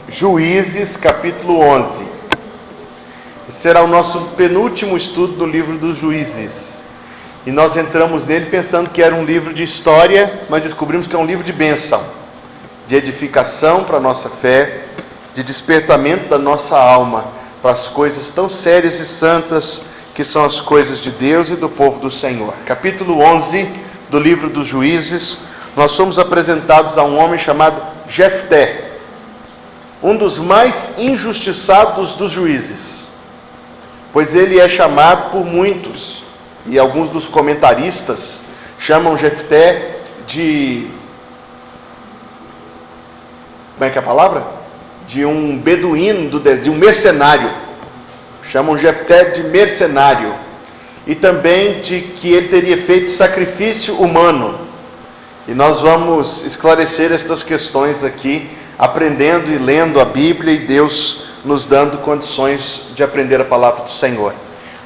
Juízes, capítulo 11. Esse será o nosso penúltimo estudo do livro dos Juízes. E nós entramos nele pensando que era um livro de história, mas descobrimos que é um livro de bênção, de edificação para a nossa fé, de despertamento da nossa alma para as coisas tão sérias e santas que são as coisas de Deus e do povo do Senhor. Capítulo 11 do livro dos Juízes, nós somos apresentados a um homem chamado Jefté, um dos mais injustiçados dos juízes, pois ele é chamado por muitos, e alguns dos comentaristas chamam Jefté de... como é que é a palavra? De um beduíno do deserto, um mercenário. Chamam Jefté de mercenário. E também de que ele teria feito sacrifício humano. E nós vamos esclarecer estas questões aqui, aprendendo e lendo a Bíblia e Deus nos dando condições de aprender a palavra do Senhor.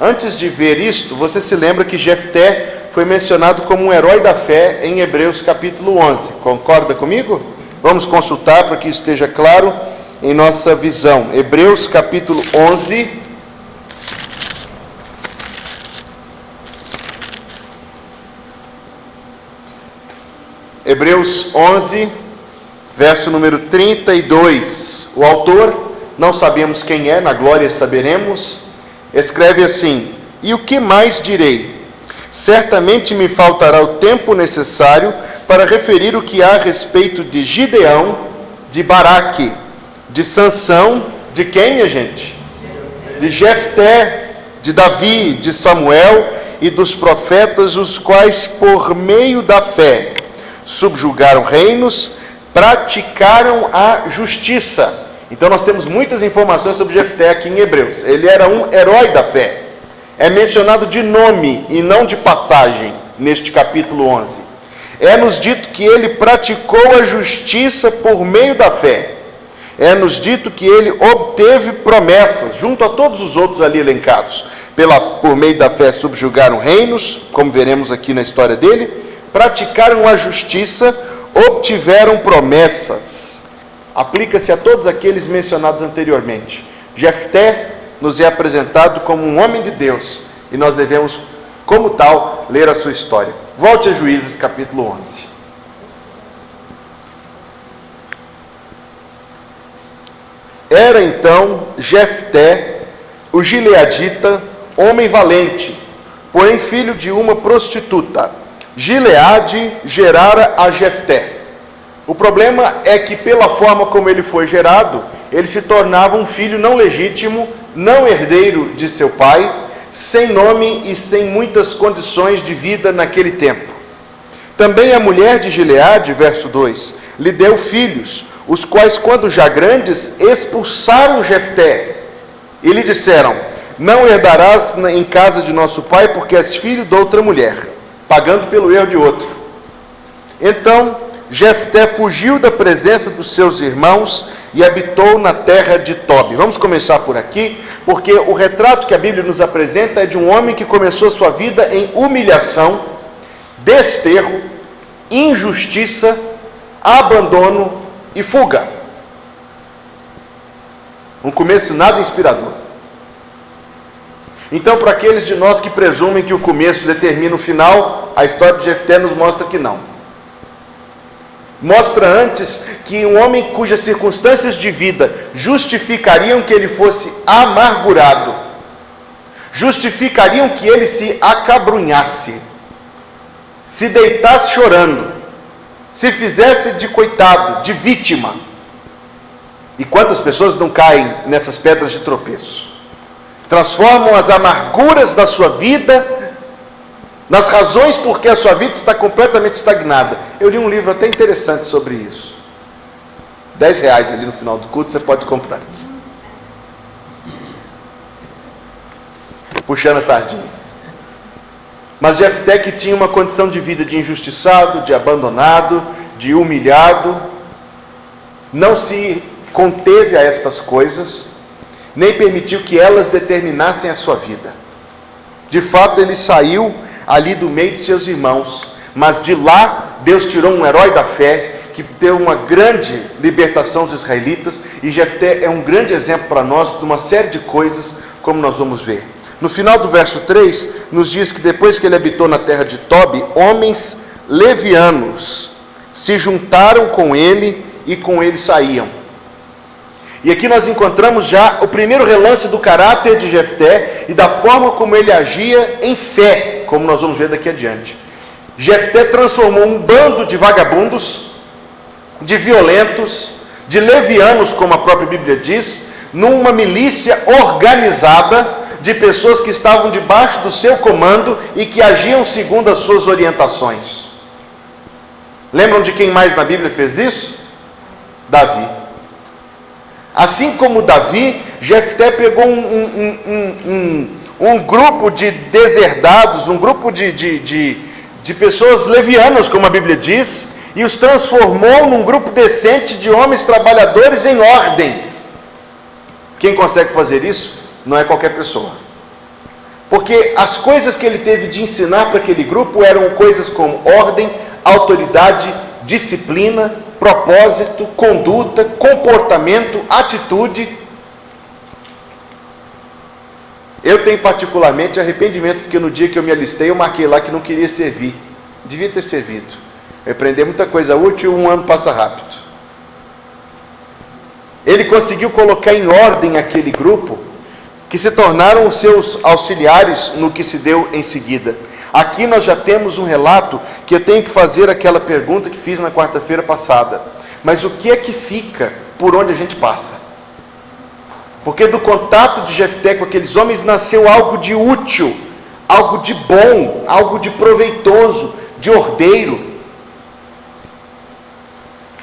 Antes de ver isto, você se lembra que Jefté foi mencionado como um herói da fé em Hebreus capítulo 11. Concorda comigo? Vamos consultar para que esteja claro em nossa visão. Hebreus capítulo 11. Hebreus 11, verso número 32. O autor, não sabemos quem é, na glória saberemos, escreve assim: e o que mais direi? Certamente me faltará o tempo necessário para referir o que há a respeito de Gideão, de Baraque, de Sansão, de quem, minha gente? De Jefté, de Davi, de Samuel e dos profetas, os quais por meio da fé subjugaram reinos, praticaram a justiça. Então nós temos muitas informações sobre Jefté aqui em Hebreus. Ele era um herói da fé. É mencionado de nome e não de passagem neste capítulo 11. É-nos dito que ele praticou a justiça por meio da fé. É-nos dito que ele obteve promessas, junto a todos os outros ali elencados. Por meio da fé subjugaram reinos, como veremos aqui na história dele, praticaram a justiça, obtiveram promessas. Aplica-se a todos aqueles mencionados anteriormente. Jefté nos é apresentado como um homem de Deus, e nós devemos, como tal, ler a sua história. Volte a Juízes, capítulo 11. Era então Jefté, o gileadita, homem valente, porém filho de uma prostituta. Gileade gerara a Jefté. O problema é que, pela forma como ele foi gerado, ele se tornava um filho não legítimo, não herdeiro de seu pai, sem nome e sem muitas condições de vida naquele tempo. Também a mulher de Gileade, verso 2, lhe deu filhos, os quais, quando já grandes, expulsaram Jefté e lhe disseram: não herdarás em casa de nosso pai, porque és filho de outra mulher, pagando pelo erro de outro. Então Jefté fugiu da presença dos seus irmãos e habitou na terra de Tobi. Vamos começar por aqui, porque o retrato que a Bíblia nos apresenta é de um homem que começou sua vida em humilhação, desterro, injustiça, abandono e fuga. Um começo nada inspirador. Então, para aqueles de nós que presumem que o começo determina o final, a história de Jefté nos mostra que não. Mostra antes que um homem cujas circunstâncias de vida justificariam que ele fosse amargurado, justificariam que ele se acabrunhasse, se deitasse chorando, se fizesse de coitado, de vítima. E quantas pessoas não caem nessas pedras de tropeço? Transformam as amarguras da sua vida nas razões por que a sua vida está completamente estagnada. Eu li um livro até interessante sobre isso. R$10 ali no final do culto, você pode comprar. Puxando a sardinha. Mas Jefté, que tinha uma condição de vida de injustiçado, de abandonado, de humilhado, não se conteve a estas coisas, nem permitiu que elas determinassem a sua vida. De fato, ele saiu ali do meio de seus irmãos, mas de lá Deus tirou um herói da fé que deu uma grande libertação dos israelitas, e Jefté é um grande exemplo para nós de uma série de coisas, como nós vamos ver. No final do verso 3, nos diz que depois que ele habitou na terra de Tobi, homens levianos se juntaram com ele e com ele saíam. E aqui nós encontramos já o primeiro relance do caráter de Jefté e da forma como ele agia em fé, como nós vamos ver daqui adiante. Jefté transformou um bando de vagabundos, de violentos, de levianos, como a própria Bíblia diz, numa milícia organizada de pessoas que estavam debaixo do seu comando e que agiam segundo as suas orientações. Lembram de quem mais na Bíblia fez isso? Davi. Assim como Davi, Jefté pegou um grupo de deserdados, um grupo de pessoas levianas, como a Bíblia diz, e os transformou num grupo decente de homens trabalhadores em ordem. Quem consegue fazer isso não é qualquer pessoa. Porque as coisas que ele teve de ensinar para aquele grupo eram coisas como ordem, autoridade, disciplina, propósito, conduta, comportamento, atitude. Eu tenho particularmente arrependimento, porque no dia que eu me alistei, eu marquei lá que não queria servir. Devia ter servido. Eu aprendi muita coisa útil, um ano passa rápido. Ele conseguiu colocar em ordem aquele grupo, que se tornaram os seus auxiliares no que se deu em seguida. Aqui nós já temos um relato que eu tenho que fazer aquela pergunta que fiz na quarta-feira passada. Mas o que é que fica por onde a gente passa? Porque do contato de Jefté com aqueles homens nasceu algo de útil, algo de bom, algo de proveitoso, de ordeiro.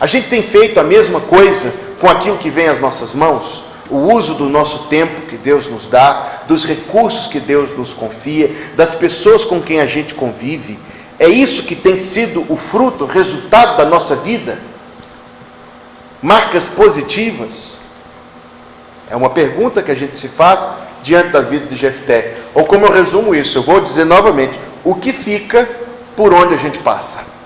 A gente tem feito a mesma coisa com aquilo que vem às nossas mãos? O uso do nosso tempo que Deus nos dá, dos recursos que Deus nos confia, das pessoas com quem a gente convive. É isso que tem sido o fruto, o resultado da nossa vida? Marcas positivas? É uma pergunta que a gente se faz diante da vida de Jefté. Ou como eu resumo isso, eu vou dizer novamente, o que fica por onde a gente passa?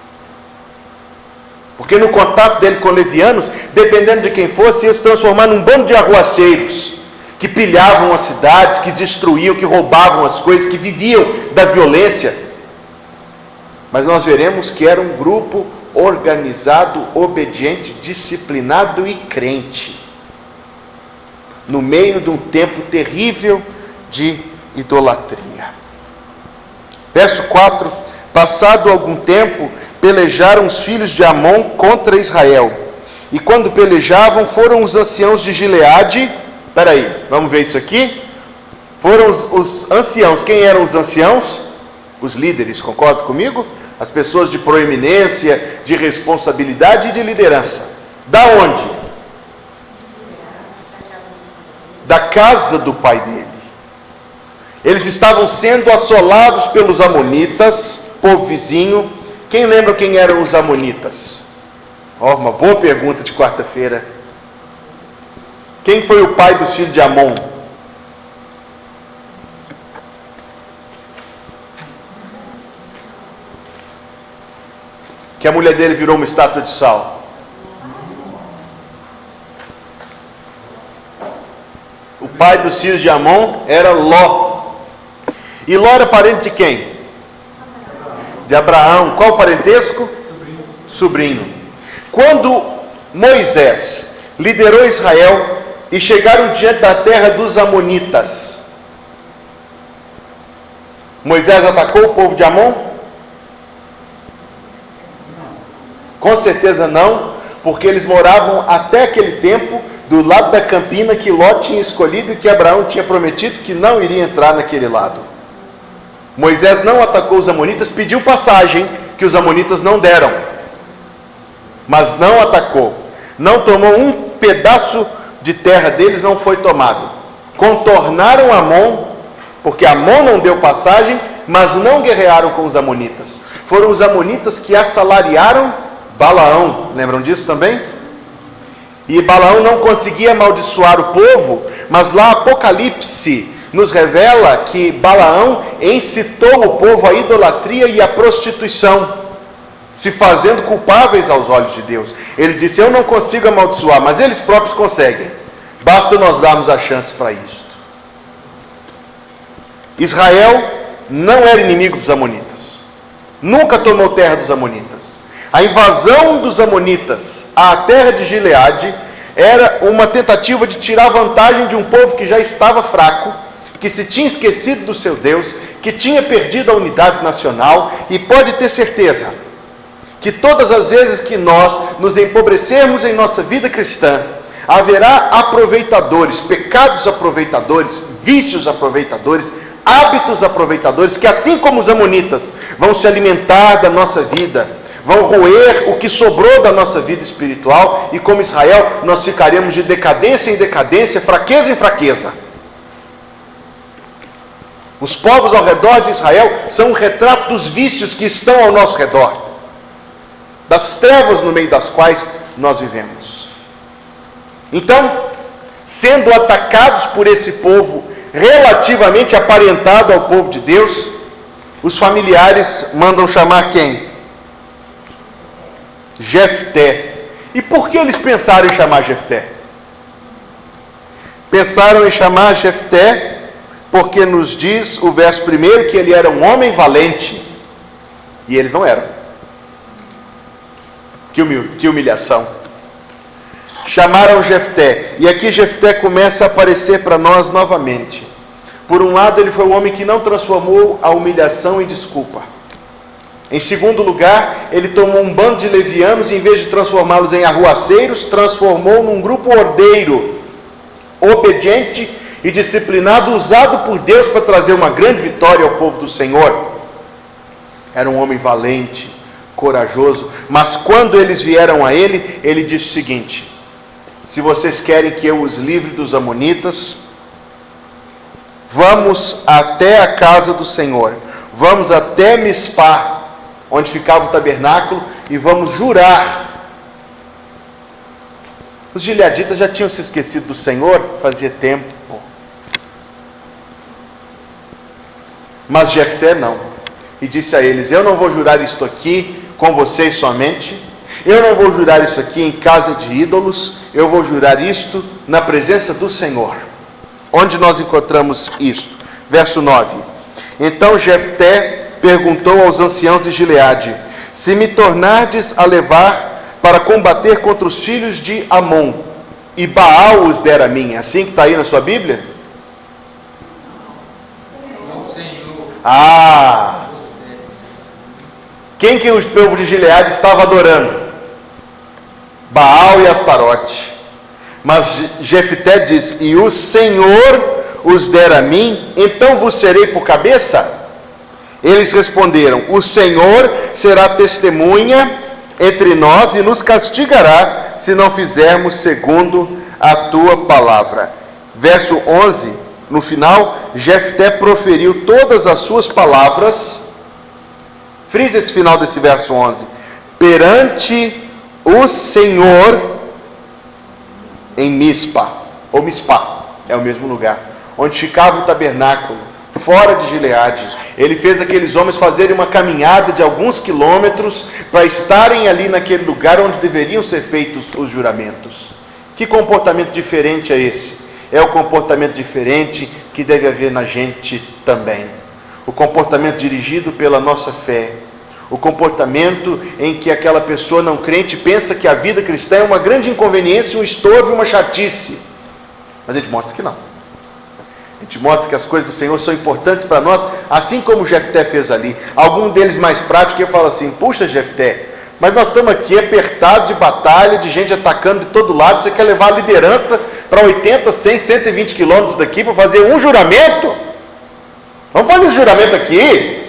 Porque no contato dele com levianos, dependendo de quem fosse, ia se transformar num bando de arruaceiros, que pilhavam as cidades, que destruíam, que roubavam as coisas, que viviam da violência. Mas nós veremos que era um grupo organizado, obediente, disciplinado e crente, no meio de um tempo terrível de idolatria. Verso 4: passado algum tempo, pelejaram os filhos de Amon contra Israel. E quando pelejavam, foram os anciãos de Gileade. Espera aí, vamos ver isso aqui? Foram os anciãos. Quem eram os anciãos? Os líderes, concorda comigo? As pessoas de proeminência, de responsabilidade e de liderança. Da onde? Da casa do pai dele. Eles estavam sendo assolados pelos amonitas, povo vizinho. Quem lembra quem eram os amonitas? Uma boa pergunta de quarta-feira. Quem foi o pai dos filhos de Amon? Que a mulher dele virou uma estátua de sal. O pai dos filhos de Amon era Ló. E Ló era parente de quem? De Abraão. Qual o parentesco? Sobrinho. Quando Moisés liderou Israel e chegaram diante da terra dos amonitas, Moisés atacou o povo de Amon? Com certeza não, porque eles moravam até aquele tempo do lado da campina que Ló tinha escolhido e que Abraão tinha prometido que não iria entrar naquele lado. Moisés não atacou os amonitas, pediu passagem que os amonitas não deram, mas não atacou, não tomou um pedaço de terra deles, não foi tomado. Contornaram Amon, porque Amon não deu passagem, mas não guerrearam com os amonitas. Foram os amonitas que assalariaram Balaão, lembram disso também? E Balaão não conseguia amaldiçoar o povo, mas lá Apocalipse nos revela que Balaão incitou o povo à idolatria e à prostituição. se fazendo culpáveis aos olhos de Deus. Ele disse: eu não consigo amaldiçoar, mas eles próprios conseguem. Basta nós darmos a chance para isto. Israel não era inimigo dos amonitas. Nunca tomou terra dos amonitas. A invasão dos amonitas à terra de Gileade era uma tentativa de tirar vantagem de um povo que já estava fraco, que se tinha esquecido do seu Deus, que tinha perdido a unidade nacional. E pode ter certeza que todas as vezes que nós nos empobrecermos em nossa vida cristã, haverá aproveitadores, pecados aproveitadores, vícios aproveitadores, hábitos aproveitadores, que assim como os amonitas vão se alimentar da nossa vida, vão roer o que sobrou da nossa vida espiritual, e como Israel nós ficaremos de decadência em decadência, fraqueza em fraqueza. Os povos ao redor de Israel são um retrato dos vícios que estão ao nosso redor, das trevas no meio das quais nós vivemos. Então, sendo atacados por esse povo relativamente aparentado ao povo de Deus, os familiares mandam chamar quem? Jefté. E por que eles pensaram em chamar Jefté? Pensaram em chamar Jefté porque nos diz o verso 1 que ele era um homem valente, e eles não eram. Que humilhação. Chamaram Jefté, e aqui Jefté começa a aparecer para nós novamente. Por um lado, ele foi o homem que não transformou a humilhação em desculpa. Em segundo lugar, ele tomou um bando de levianos e, em vez de transformá-los em arruaceiros, transformou num grupo ordeiro, obediente e disciplinado, usado por Deus para trazer uma grande vitória ao povo do Senhor. Era um homem valente, corajoso, mas quando eles vieram a ele, ele disse o seguinte: se vocês querem que eu os livre dos amonitas, vamos até a casa do Senhor, vamos até Mispá, onde ficava o tabernáculo, e vamos jurar. Os gileaditas já tinham se esquecido do Senhor fazia tempo, mas Jefté não, e disse a eles: eu não vou jurar isto aqui com vocês somente, eu não vou jurar isso aqui em casa de ídolos, eu vou jurar isto na presença do Senhor. Onde nós encontramos isto? Verso 9. Então Jefté perguntou aos anciãos de Gileade: se me tornardes a levar para combater contra os filhos de Amon, e Baal os der a mim, assim que está aí na sua Bíblia? Ah! Quem que o povo de Gileade estava adorando? Baal e Astarote. Mas Jefté diz: e o Senhor os der a mim, então vos serei por cabeça? Eles responderam: o Senhor será testemunha entre nós e nos castigará se não fizermos segundo a tua palavra. Verso 11, no final, Jefté proferiu todas as suas palavras. Frisa esse final desse verso 11: perante o Senhor em Mispa, ou Mispá, é o mesmo lugar, onde ficava o tabernáculo, fora de Gileade. Ele fez aqueles homens fazerem uma caminhada de alguns quilômetros para estarem ali naquele lugar onde deveriam ser feitos os juramentos. Que comportamento diferente é esse? É o comportamento diferente que deve haver na gente também. O comportamento dirigido pela nossa fé. O comportamento em que aquela pessoa não crente pensa que a vida cristã é uma grande inconveniência, um estorvo, uma chatice. Mas a gente mostra que não. A gente mostra que as coisas do Senhor são importantes para nós, assim como Jefté fez ali. Algum deles mais prático, eu falo assim: puxa, Jefté, mas nós estamos aqui apertados de batalha, de gente atacando de todo lado, você quer levar a liderança para 80, 100, 120 quilômetros daqui para fazer um juramento? Vamos fazer esse juramento aqui?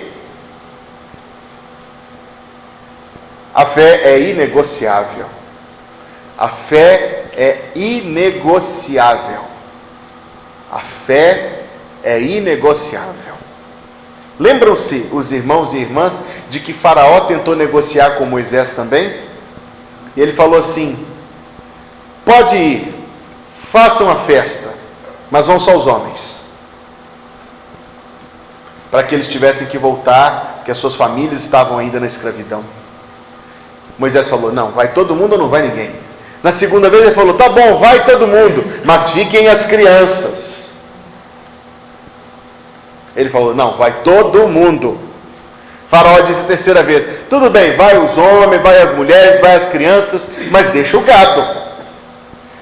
A fé é inegociável. A fé é inegociável. A fé é inegociável. Lembram-se os irmãos e irmãs de que Faraó tentou negociar com Moisés também? E ele falou assim: pode ir, façam a festa, mas vão só os homens, para que eles tivessem que voltar, que as suas famílias estavam ainda na escravidão. Moisés falou, não, vai todo mundo ou não vai ninguém? Na segunda vez ele falou, tá bom, vai todo mundo, mas fiquem as crianças. Ele falou, não, vai todo mundo. Faraó disse a terceira vez, tudo bem, vai os homens, vai as mulheres, vai as crianças, mas deixa o gado.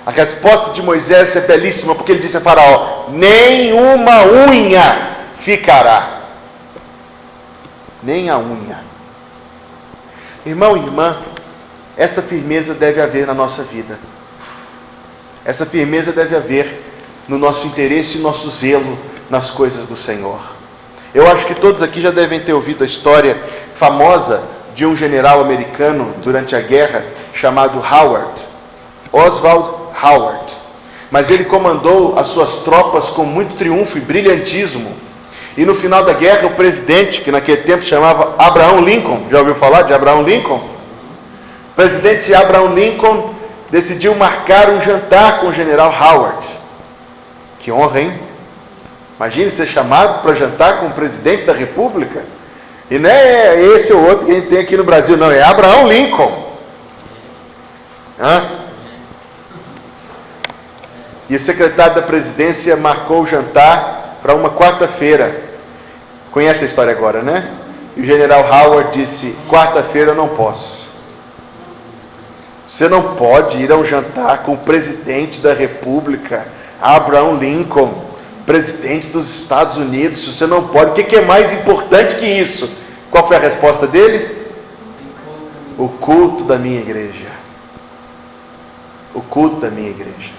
A resposta de Moisés é belíssima, porque ele disse a Faraó, nem uma unha ficará. Nem a unha. Irmão e irmã, essa firmeza deve haver na nossa vida. Essa firmeza deve haver no nosso interesse e nosso zelo nas coisas do Senhor. Eu acho que todos aqui já devem ter ouvido a história famosa de um general americano durante a guerra chamado Oswald Howard. Mas ele comandou as suas tropas com muito triunfo e brilhantismo. E no final da guerra, o presidente, que naquele tempo chamava Abraham Lincoln, já ouviu falar de Abraham Lincoln? O presidente Abraham Lincoln decidiu marcar um jantar com o general Howard. Que honra, hein? Imagine ser chamado para jantar com o presidente da república. E não é esse ou outro que a gente tem aqui no Brasil, não, é Abraham Lincoln. E o secretário da presidência marcou o jantar para uma quarta-feira. Conhece a história agora, né? E o general Howard disse, quarta-feira eu não posso. Você não pode ir a um jantar com o presidente da república, Abraham Lincoln, presidente dos Estados Unidos, você não pode. O que é mais importante que isso? Qual foi a resposta dele? O culto da minha igreja. O culto da minha igreja.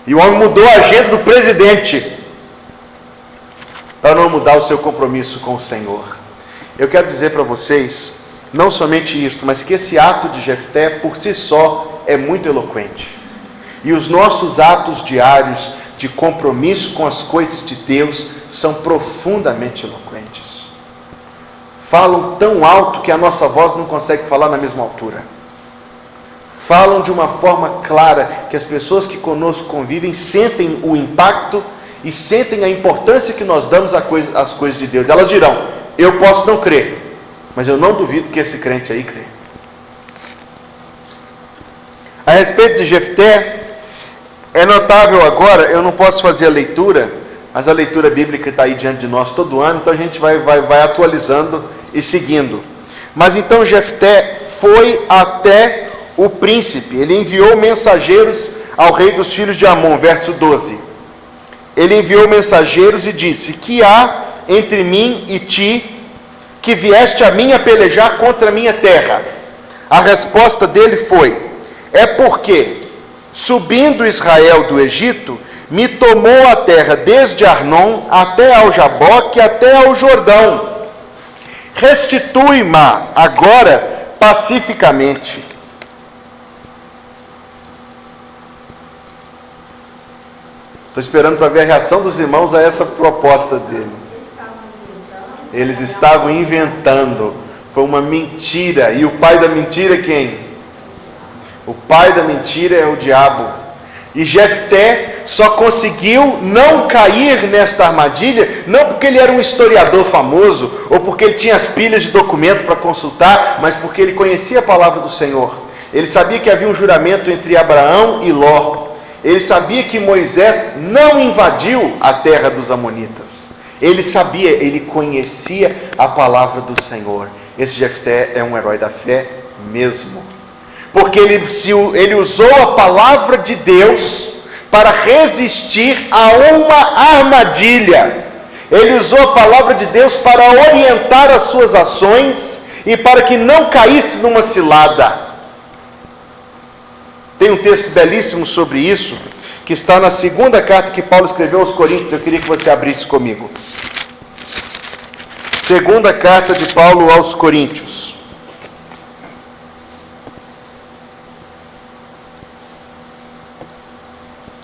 E o homem mudou a agenda do presidente para não mudar o seu compromisso com o Senhor. Eu quero dizer para vocês, não somente isto, mas que esse ato de Jefté por si só é muito eloquente. E os nossos atos diários de compromisso com as coisas de Deus são profundamente eloquentes. Falam tão alto que a nossa voz não consegue falar na mesma altura. Falam de uma forma clara que as pessoas que conosco convivem sentem o impacto e sentem a importância que nós damos às coisas de Deus. Elas dirão, eu posso não crer, mas eu não duvido que esse crente aí crê. A respeito de Jefté, é notável agora, eu não posso fazer a leitura, mas a leitura bíblica está aí diante de nós todo ano, então a gente vai atualizando e seguindo. Mas então Jefté foi até o príncipe, ele enviou mensageiros ao rei dos filhos de Amon, verso 12. Ele enviou mensageiros e disse, que há entre mim e ti, que vieste a mim a pelejar contra a minha terra? A resposta dele foi, é porque, subindo Israel do Egito, me tomou a terra desde Arnon até ao Jaboque, até ao Jordão. Restitui-me agora pacificamente. Estou esperando para ver a reação dos irmãos a essa proposta dele. Eles estavam inventando. Foi uma mentira. E o pai da mentira quem? O pai da mentira é o diabo. E Jefté só conseguiu não cair nesta armadilha, não porque ele era um historiador famoso, ou porque ele tinha as pilhas de documento para consultar, mas porque ele conhecia a palavra do Senhor. Ele sabia que havia um juramento entre Abraão e Ló. Ele sabia que Moisés não invadiu a terra dos amonitas. Ele sabia, ele conhecia a palavra do Senhor. Esse Jefté é um herói da fé mesmo. Porque ele usou a palavra de Deus para resistir a uma armadilha. Ele usou a palavra de Deus para orientar as suas ações e para que não caísse numa cilada. Tem um texto belíssimo sobre isso, que está na segunda carta que Paulo escreveu aos Coríntios. Eu queria que você abrisse comigo. Segunda carta de Paulo aos Coríntios.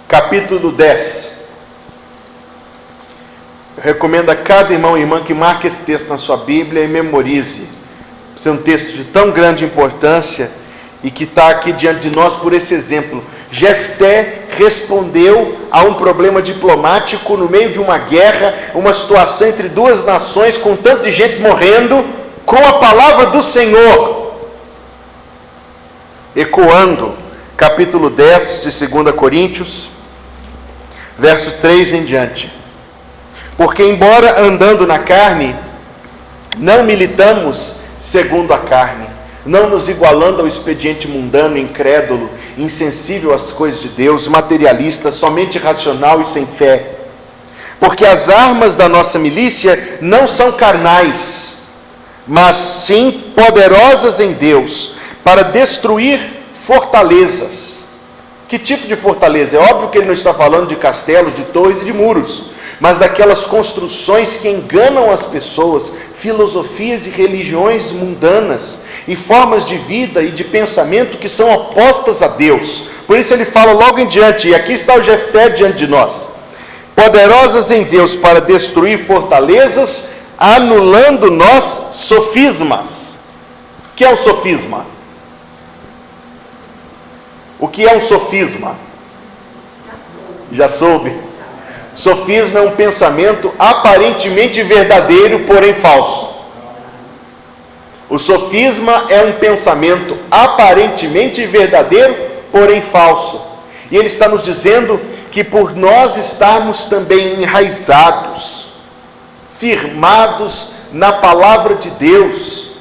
Capítulo 10. Eu recomendo a cada irmão e irmã que marque esse texto na sua Bíblia e memorize. Esse é um texto de tão grande importância e que está aqui diante de nós por esse exemplo. Jefté respondeu a um problema diplomático no meio de uma guerra, uma situação entre duas nações com tanto de gente morrendo, com a palavra do Senhor. ecoando capítulo 10 de 2 Coríntios, verso 3 em diante. Porque embora andando na carne, não militamos segundo a carne, não nos igualando ao expediente mundano, incrédulo, insensível às coisas de Deus, materialista, somente racional e sem fé. Porque as armas da nossa milícia não são carnais, mas sim poderosas em Deus, para destruir fortalezas. Que tipo de fortaleza? É óbvio que ele não está falando de castelos, de torres e de muros, mas daquelas construções que enganam as pessoas, filosofias e religiões mundanas, e formas de vida e de pensamento que são opostas a Deus. Por isso ele fala logo em diante, e aqui está o Jefté diante de nós: poderosas em Deus para destruir fortalezas, anulando nós sofismas. O que é um sofisma? O que é um sofisma? Já soube? Sofisma é um pensamento aparentemente verdadeiro, porém falso. O sofisma é um pensamento aparentemente verdadeiro, porém falso. E ele está nos dizendo que por nós estarmos também enraizados, firmados na palavra de Deus,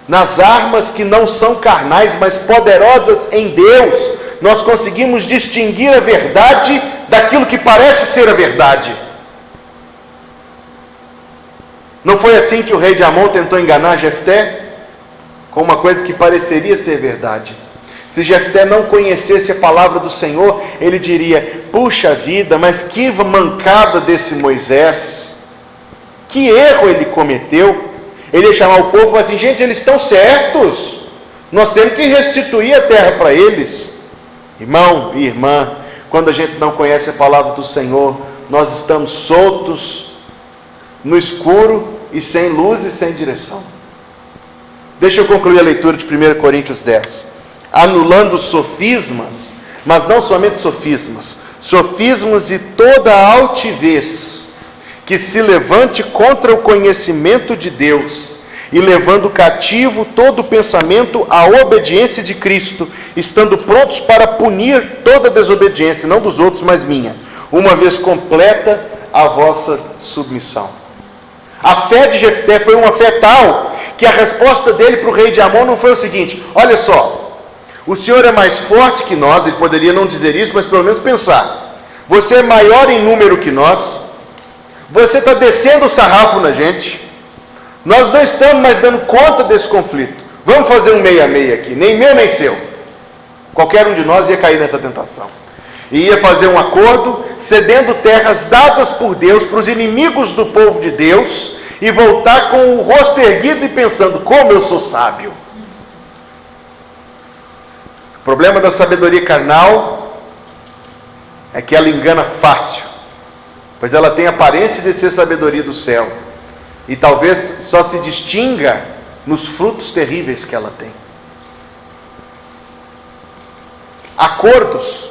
nas armas que não são carnais, mas poderosas em Deus, nós conseguimos distinguir a verdade daquilo que parece ser a verdade. Não foi assim que o rei de Amon tentou enganar Jefté? Com uma coisa que pareceria ser verdade. Se Jefté não conhecesse a palavra do Senhor, ele diria: puxa vida, mas que mancada desse Moisés, que erro ele cometeu. Ele ia chamar o povo e falar assim: gente, eles estão certos, nós temos que restituir a terra para eles. Irmão e irmã, quando a gente não conhece a palavra do Senhor, nós estamos soltos no escuro e sem luz e sem direção. Deixa eu concluir a leitura de 1 Coríntios 10. Anulando sofismas, mas não somente sofismas, sofismas e toda altivez que se levante contra o conhecimento de Deus, e levando cativo todo pensamento à obediência de Cristo, estando prontos para punir toda desobediência, não dos outros, mas minha, uma vez completa a vossa submissão. A fé de Jefté foi uma fé tal, que a resposta dele para o rei de Amon não foi o seguinte: olha só, o senhor é mais forte que nós. Ele poderia não dizer isso, mas pelo menos pensar: você é maior em número que nós, você está descendo o sarrafo na gente, nós não estamos mais dando conta desse conflito, vamos fazer um meia-meia aqui, nem meu nem seu. Qualquer um de nós ia cair nessa tentação, e ia fazer um acordo, cedendo terras dadas por Deus para os inimigos do povo de Deus, e voltar com o rosto erguido e pensando: como eu sou sábio. O problema da sabedoria carnal é que ela engana fácil, pois ela tem a aparência de ser sabedoria do céu, e talvez só se distinga nos frutos terríveis que ela tem. Acordos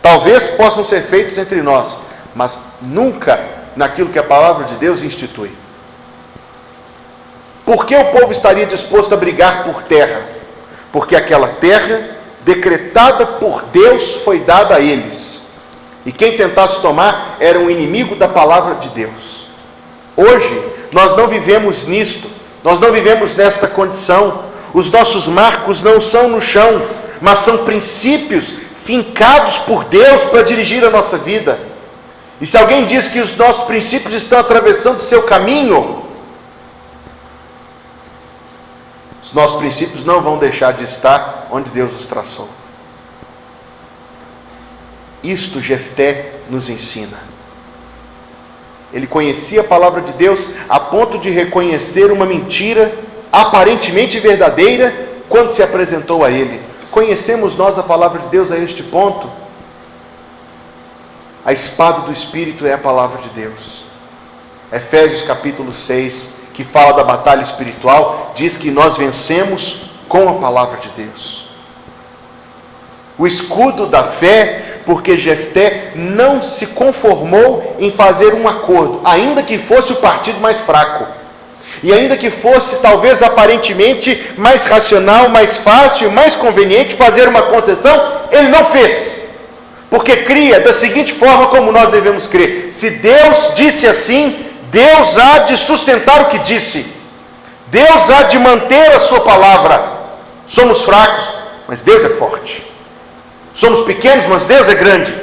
talvez possam ser feitos entre nós, mas nunca naquilo que a palavra de Deus institui. Por que o povo estaria disposto a brigar por terra? Porque aquela terra, decretada por Deus, foi dada a eles, e quem tentasse tomar era um inimigo da palavra de Deus. Hoje, nós não vivemos nisto, nós não vivemos nesta condição. Os nossos marcos não são no chão, mas são princípios fincados por Deus para dirigir a nossa vida. E se alguém diz que os nossos princípios estão atravessando o seu caminho, os nossos princípios não vão deixar de estar onde Deus os traçou. Isto Jefté nos ensina. Ele conhecia a palavra de Deus a ponto de reconhecer uma mentira aparentemente verdadeira quando se apresentou a ele. Conhecemos nós a palavra de Deus a este ponto? A espada do Espírito é a palavra de Deus. Efésios capítulo 6, que fala da batalha espiritual, diz que nós vencemos com a palavra de Deus. O escudo da fé, porque Jefté não se conformou em fazer um acordo, ainda que fosse o partido mais fraco. E ainda que fosse talvez aparentemente mais racional, mais fácil, mais conveniente fazer uma concessão, ele não fez. Porque cria da seguinte forma como nós devemos crer: se Deus disse assim, Deus há de sustentar o que disse. Deus há de manter a sua palavra. Somos fracos, mas Deus é forte. Somos pequenos, mas Deus é grande.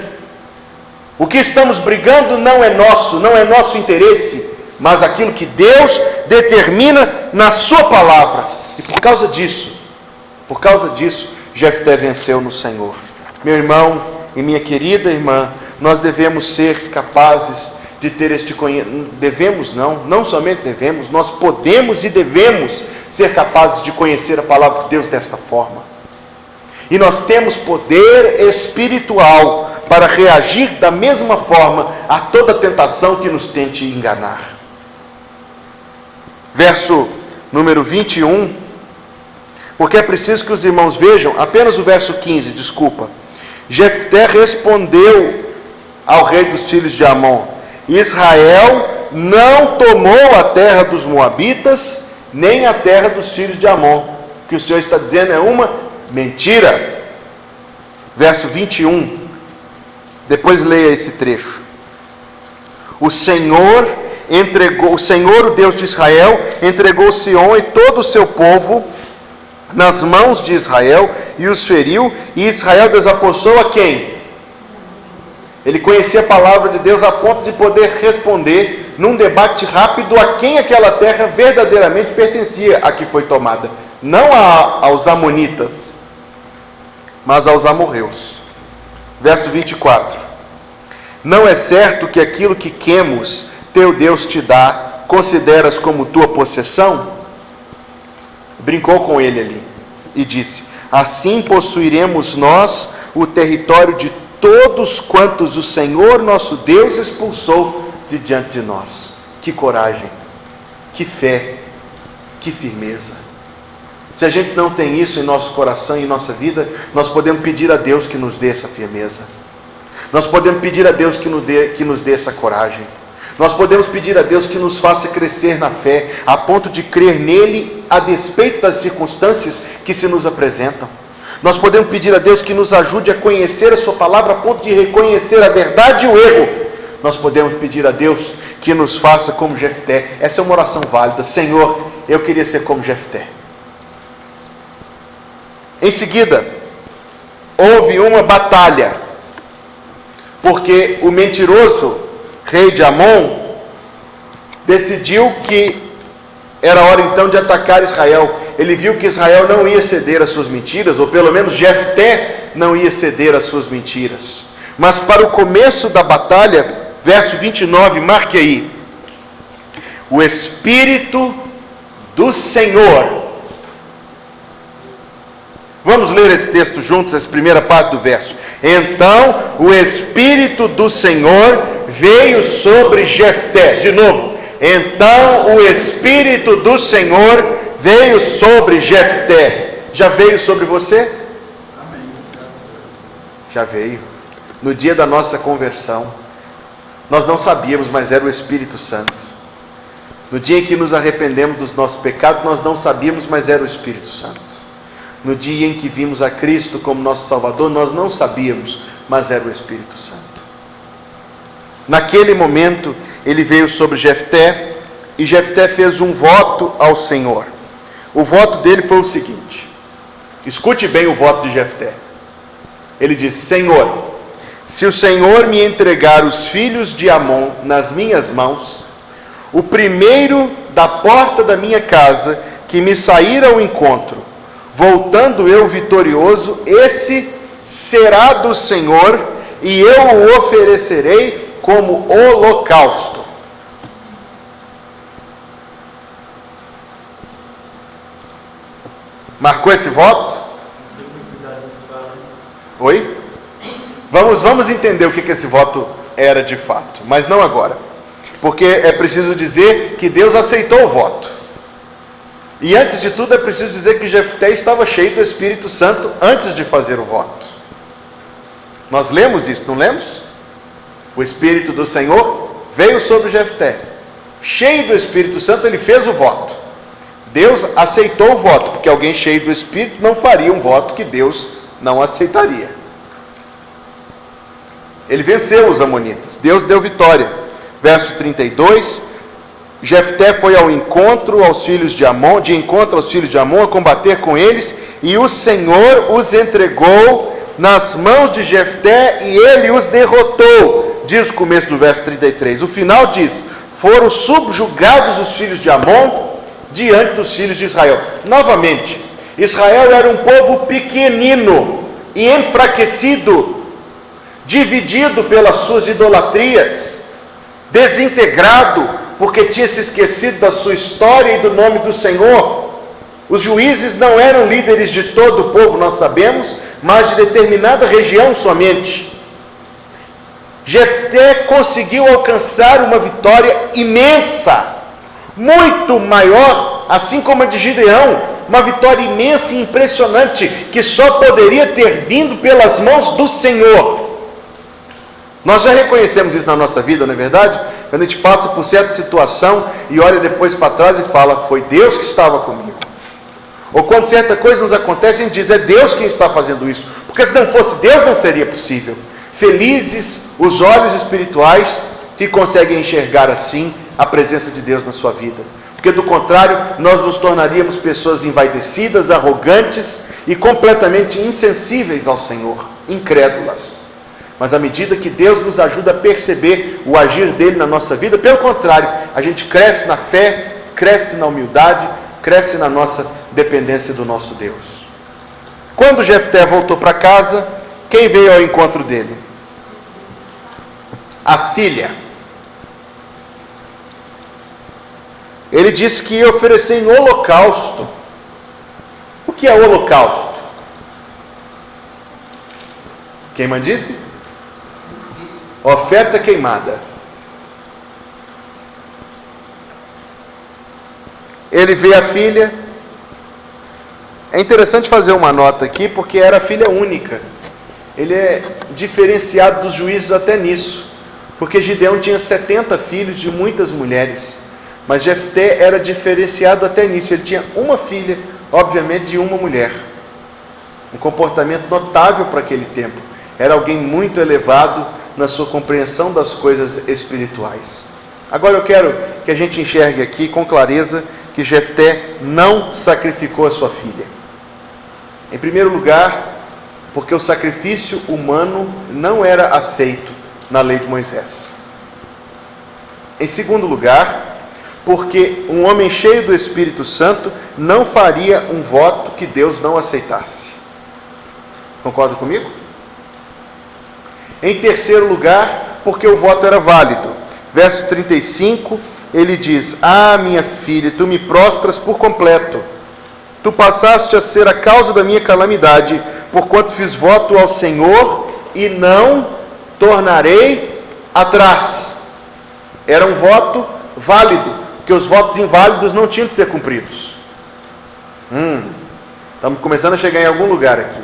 O que estamos brigando não é nosso interesse, mas aquilo que Deus determina na sua palavra. E por causa disso, Jefté venceu no Senhor. Meu irmão e minha querida irmã, nós devemos ser capazes de ter este conhecimento. Não somente devemos, nós podemos e devemos ser capazes de conhecer a palavra de Deus desta forma. E nós temos poder espiritual para reagir da mesma forma a toda tentação que nos tente enganar. Verso número 21, porque é preciso que os irmãos vejam, apenas o verso 15, desculpa. Jefté respondeu ao rei dos filhos de Amon: Israel não tomou a terra dos Moabitas, nem a terra dos filhos de Amon. O que o Senhor está dizendo é uma mentira. Verso 21, depois leia esse trecho. O Senhor, o Deus de Israel, entregou Sion e todo o seu povo nas mãos de Israel e os feriu, e Israel desapossou a quem? Ele conhecia a palavra de Deus a ponto de poder responder num debate rápido a quem aquela terra verdadeiramente pertencia a que foi tomada. Não aos amonitas, mas aos amorreus. Verso 24. Não é certo que aquilo que Quemos, teu Deus, te dá, consideras como tua possessão? Brincou com ele ali e disse: assim possuiremos nós o território de todos quantos o Senhor nosso Deus expulsou de diante de nós. Que coragem, que fé, que firmeza. Se a gente não tem isso em nosso coração e em nossa vida, nós podemos pedir a Deus que nos dê essa firmeza. Nós podemos pedir a Deus que nos dê essa coragem. Nós podemos pedir a Deus que nos faça crescer na fé, a ponto de crer nele a despeito das circunstâncias que se nos apresentam. Nós podemos pedir a Deus que nos ajude a conhecer a sua palavra a ponto de reconhecer a verdade e o erro. Nós podemos pedir a Deus que nos faça como Jefté. Essa é uma oração válida. Senhor, eu queria ser como Jefté. Em seguida, houve uma batalha, porque o mentiroso rei de Amon decidiu que era hora então de atacar Israel. Ele viu que Israel não ia ceder às suas mentiras, ou pelo menos Jefté não ia ceder às suas mentiras. Mas para o começo da batalha, verso 29, marque aí: o Espírito do Senhor. Vamos ler esse texto juntos, essa primeira parte do verso. Então o Espírito do Senhor veio sobre Jefté. De novo. Então o Espírito do Senhor veio sobre Jefté. Já veio sobre você? Já veio. No dia da nossa conversão, nós não sabíamos, mas era o Espírito Santo. No dia em que nos arrependemos dos nossos pecados, nós não sabíamos, mas era o Espírito Santo. No dia em que vimos a Cristo como nosso Salvador, nós não sabíamos, mas era o Espírito Santo. Naquele momento, ele veio sobre Jefté, e Jefté fez um voto ao Senhor. O voto dele foi o seguinte: escute bem o voto de Jefté. Ele disse: Senhor, se o Senhor me entregar os filhos de Amon nas minhas mãos, o primeiro da porta da minha casa que me sair ao encontro, voltando eu vitorioso, esse será do Senhor, e eu o oferecerei como holocausto. Marcou esse voto? Oi? Vamos entender o que esse voto era de fato, mas não agora, porque é preciso dizer que Deus aceitou o voto. E antes de tudo é preciso dizer que Jefté estava cheio do Espírito Santo antes de fazer o voto. Nós lemos isso, não lemos? O Espírito do Senhor veio sobre Jefté. Cheio do Espírito Santo, ele fez o voto. Deus aceitou o voto, porque alguém cheio do Espírito não faria um voto que Deus não aceitaria. Ele venceu os amonitas, Deus deu vitória. Verso 32, Jefté foi ao encontro aos filhos de Amon, a combater com eles, e o Senhor os entregou nas mãos de Jefté, e ele os derrotou, diz o começo do verso 33. O final diz: foram subjugados os filhos de Amon diante dos filhos de Israel. Novamente, Israel era um povo pequenino e enfraquecido, dividido pelas suas idolatrias, desintegrado, porque tinha se esquecido da sua história e do nome do Senhor. Os juízes não eram líderes de todo o povo, nós sabemos, mas de determinada região somente. Jefté conseguiu alcançar uma vitória imensa, muito maior, assim como a de Gideão, uma vitória imensa e impressionante, que só poderia ter vindo pelas mãos do Senhor. Nós já reconhecemos isso na nossa vida, não é verdade? Quando a gente passa por certa situação e olha depois para trás e fala: foi Deus que estava comigo. Ou quando certa coisa nos acontece, a gente diz: é Deus quem está fazendo isso, porque se não fosse Deus não seria possível. Felizes os olhos espirituais que conseguem enxergar assim a presença de Deus na sua vida, porque do contrário nós nos tornaríamos pessoas envaidecidas, arrogantes e completamente insensíveis ao Senhor, incrédulas. Mas à medida que Deus nos ajuda a perceber o agir dele na nossa vida, pelo contrário, a gente cresce na fé, cresce na humildade, cresce na nossa dependência do nosso Deus. Quando Jefté voltou para casa, quem veio ao encontro dele? A filha. Ele disse que ia oferecer em holocausto. O que é holocausto? Quem me disse? Oferta queimada. Ele vê a filha. É interessante fazer uma nota aqui, porque era a filha única. Ele é diferenciado dos juízes até nisso, porque Gideão tinha 70 filhos de muitas mulheres, mas Jefté era diferenciado até nisso. Ele tinha uma filha, obviamente de uma mulher. Um comportamento notável para aquele tempo. Era alguém muito elevado na sua compreensão das coisas espirituais. Agora eu quero que a gente enxergue aqui com clareza que Jefté não sacrificou a sua filha. Em primeiro lugar, porque o sacrifício humano não era aceito na lei de Moisés. Em segundo lugar, porque um homem cheio do Espírito Santo não faria um voto que Deus não aceitasse. Concorda comigo? Em terceiro lugar, porque o voto era válido. Verso 35, ele diz: ah, minha filha, tu me prostras por completo. Tu passaste a ser a causa da minha calamidade, porquanto fiz voto ao Senhor e não tornarei atrás. Era um voto válido, porque os votos inválidos não tinham de ser cumpridos. Estamos começando a chegar em algum lugar aqui.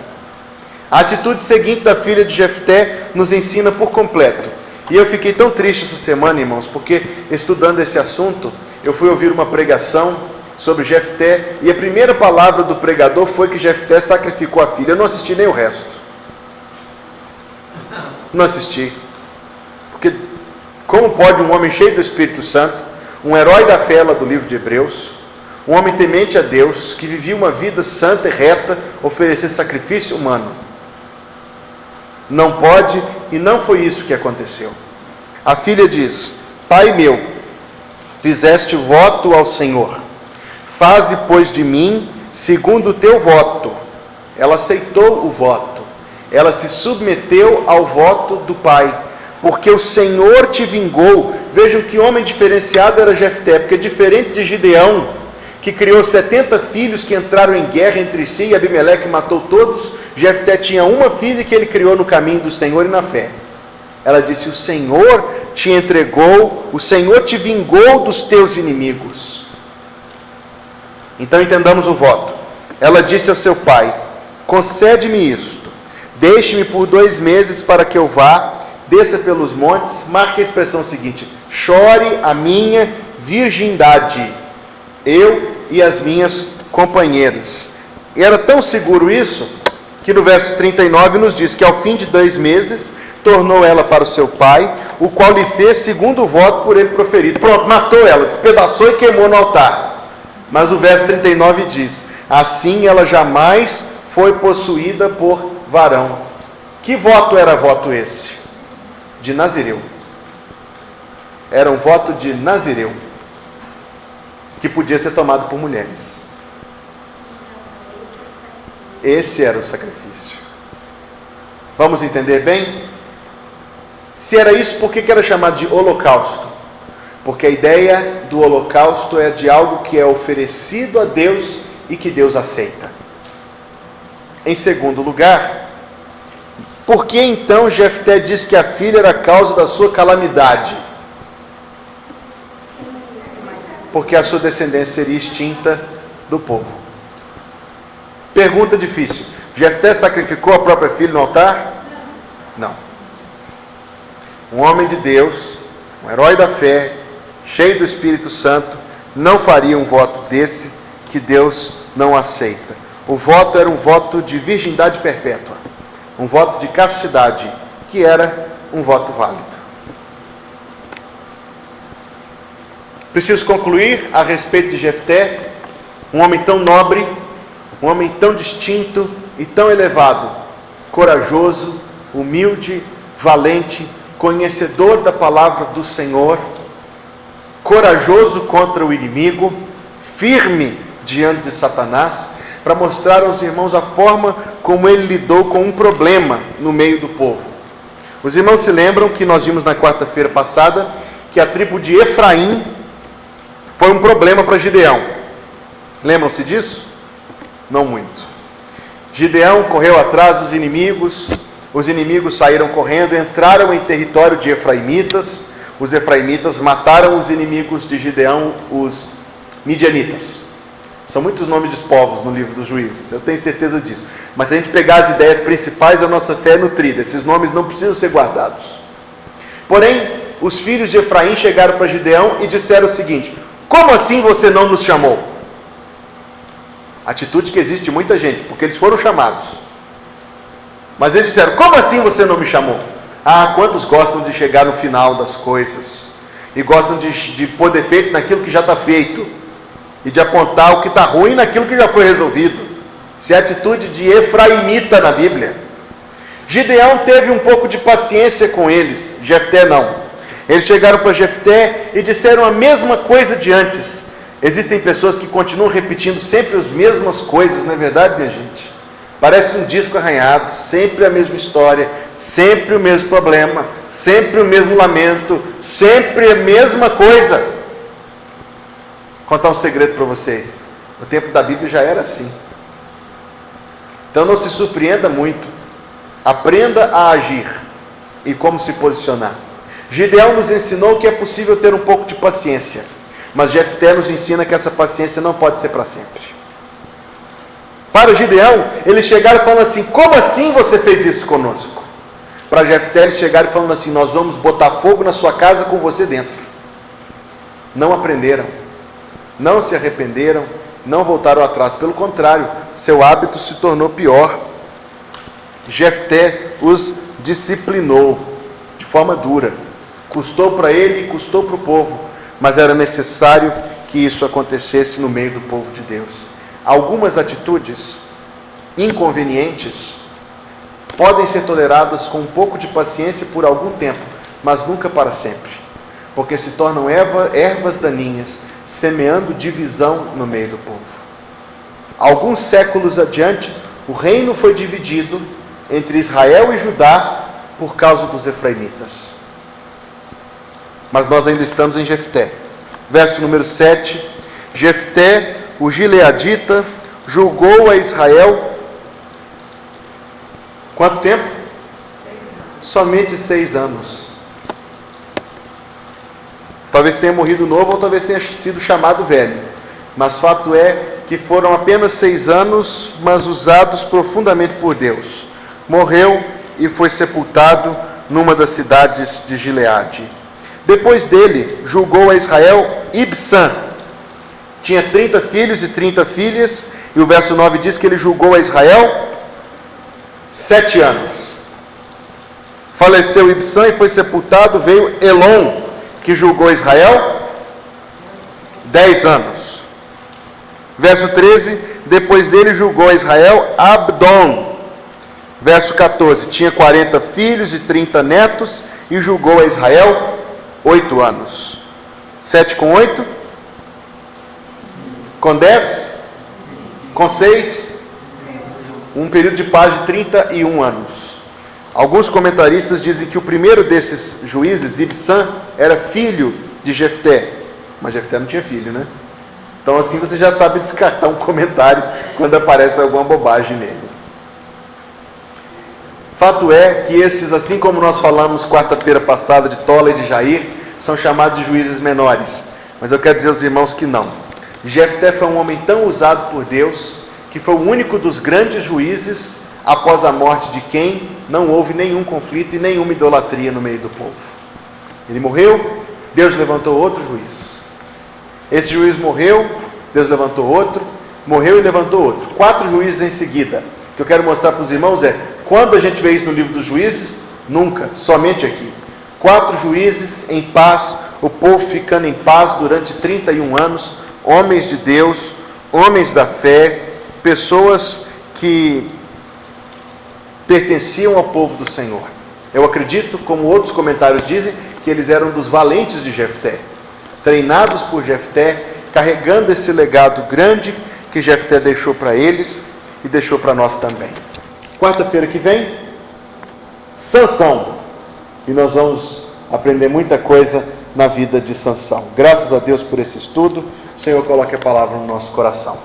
A atitude seguinte da filha de Jefté nos ensina por completo. E eu fiquei tão triste essa semana, irmãos, porque estudando esse assunto, eu fui ouvir uma pregação sobre Jefté, e a primeira palavra do pregador foi que Jefté sacrificou a filha. Eu não assisti nem o resto. Não assisti. Porque como pode um homem cheio do Espírito Santo, um herói da fé lá do livro de Hebreus, um homem temente a Deus, que vivia uma vida santa e reta, oferecer sacrifício humano? Não pode, e não foi isso que aconteceu. A filha diz: pai meu, fizeste voto ao Senhor, faze pois de mim segundo o teu voto. Ela aceitou o voto, ela se submeteu ao voto do pai, porque o Senhor te vingou. Vejam que homem diferenciado era Jefté, porque diferente de Gideão, que criou 70 filhos que entraram em guerra entre si, e Abimeleque matou todos, Jefté tinha uma filha que ele criou no caminho do Senhor e na fé. Ela disse: o Senhor te entregou, o Senhor te vingou dos teus inimigos. Então entendamos o voto. Ela disse ao seu pai: concede-me isto, deixe-me por 2 meses para que eu vá, desça pelos montes. Marque a expressão seguinte: chore a minha virgindade, eu e as minhas companheiras. E era tão seguro isso, que no verso 39 nos diz que ao fim de 2 meses, tornou ela para o seu pai, o qual lhe fez segundo o voto por ele proferido. Pronto, matou ela, despedaçou e queimou no altar. Mas o verso 39 diz: assim ela jamais foi possuída por varão. Que voto era voto esse? De Nazireu. Era um voto de Nazireu, que podia ser tomado por mulheres. Esse era o sacrifício. Vamos entender bem? Se era isso, por que era chamado de holocausto? Porque a ideia do holocausto é de algo que é oferecido a Deus e que Deus aceita. Em segundo lugar, por que então Jefté diz que a filha era a causa da sua calamidade? Porque a sua descendência seria extinta do povo. Pergunta difícil: Jefté sacrificou a própria filha no altar? Não. Um homem de Deus, um herói da fé, cheio do Espírito Santo, não faria um voto desse que Deus não aceita. O voto era um voto de virgindade perpétua, um voto de castidade, que era um voto válido. Preciso concluir a respeito de Jefté, um homem tão nobre, um homem tão distinto e tão elevado, corajoso, humilde, valente, conhecedor da palavra do Senhor, corajoso contra o inimigo, firme diante de Satanás, para mostrar aos irmãos a forma como ele lidou com um problema no meio do povo. Os irmãos se lembram que nós vimos na quarta-feira passada que a tribo de Efraim foi um problema para Gideão. Lembram-se disso? Não muito. Gideão correu atrás dos inimigos, os inimigos saíram correndo, entraram em território de efraimitas, os efraimitas mataram os inimigos de Gideão, os midianitas. São muitos nomes de povos no livro dos Juízes, eu tenho certeza disso. Mas se a gente pegar as ideias principais, a nossa fé é nutrida. Esses nomes não precisam ser guardados. Porém, os filhos de Efraim chegaram para Gideão e disseram o seguinte: como assim você não nos chamou? Atitude que existe de muita gente, porque eles foram chamados. Mas eles disseram: como assim você não me chamou? Ah, quantos gostam de chegar no final das coisas e gostam de pôr defeito naquilo que já está feito e de apontar o que está ruim naquilo que já foi resolvido. Isso é atitude de efraimita na Bíblia. Gideão teve um pouco de paciência com eles, Jefté não. Eles chegaram para Jefté e disseram a mesma coisa de antes. Existem pessoas que continuam repetindo sempre as mesmas coisas, não é verdade, minha gente? Parece um disco arranhado, sempre a mesma história, sempre o mesmo problema, sempre o mesmo lamento, sempre a mesma coisa. Vou contar um segredo para vocês. No tempo da Bíblia já era assim. Então não se surpreenda muito. Aprenda a agir e como se posicionar. Gideão nos ensinou que é possível ter um pouco de paciência, mas Jefté nos ensina que essa paciência não pode ser para sempre. Para Gideão, eles chegaram falando assim: como assim você fez isso conosco? Para Jefté, eles chegaram falando assim: nós vamos botar fogo na sua casa com você dentro. Não aprenderam, não se arrependeram, não voltaram atrás. Pelo contrário, seu hábito se tornou pior. Jefté os disciplinou de forma dura. Custou para ele e custou para o povo, mas era necessário que isso acontecesse no meio do povo de Deus. Algumas atitudes inconvenientes podem ser toleradas com um pouco de paciência por algum tempo, mas nunca para sempre, porque se tornam ervas daninhas, semeando divisão no meio do povo. Alguns séculos adiante, o reino foi dividido entre Israel e Judá por causa dos efraimitas. Mas nós ainda estamos em Jefté. Verso número 7. Jefté, o gileadita, julgou a Israel. Quanto tempo? Somente 6 anos. Talvez tenha morrido novo ou talvez tenha sido chamado velho. Mas fato é que foram apenas 6 anos, mas usados profundamente por Deus. Morreu e foi sepultado numa das cidades de Gileade. Depois dele, julgou a Israel Ibsã, Tinha 30 filhos e 30 filhas, e o verso 9 diz que ele julgou a Israel 7 anos. Faleceu Ibsã e foi sepultado, veio Elon, que julgou Israel 10 anos. Verso 13, depois dele julgou a Israel Abdon. Verso 14, tinha 40 filhos e 30 netos, e julgou a Israel 8 anos. 7 com 8? Com 10? Com 6? Um período de paz de 31 anos. Alguns comentaristas dizem que o primeiro desses juízes, Ibsã, era filho de Jefté. Mas Jefté não tinha filho, né? Então assim você já sabe descartar um comentário quando aparece alguma bobagem nele. Fato é que estes, assim como nós falamos quarta-feira passada de Tola e de Jair, são chamados de juízes menores. Mas eu quero dizer aos irmãos que não. Jefté foi um homem tão usado por Deus, que foi o único dos grandes juízes após a morte de quem não houve nenhum conflito e nenhuma idolatria no meio do povo. Ele morreu, Deus levantou outro juiz. Esse juiz morreu, Deus levantou outro, morreu e levantou outro. 4 juízes em seguida. O que eu quero mostrar para os irmãos é, quando a gente vê isso no livro dos juízes? Nunca, somente aqui. 4 juízes em paz, o povo ficando em paz durante 31 anos, homens de Deus, homens da fé, pessoas que pertenciam ao povo do Senhor. Eu acredito, como outros comentários dizem, que eles eram dos valentes de Jefté, treinados por Jefté, carregando esse legado grande que Jefté deixou para eles e deixou para nós também. Quarta-feira que vem, Sansão, e nós vamos aprender muita coisa na vida de Sansão. Graças a Deus por esse estudo. O Senhor coloque a palavra no nosso coração.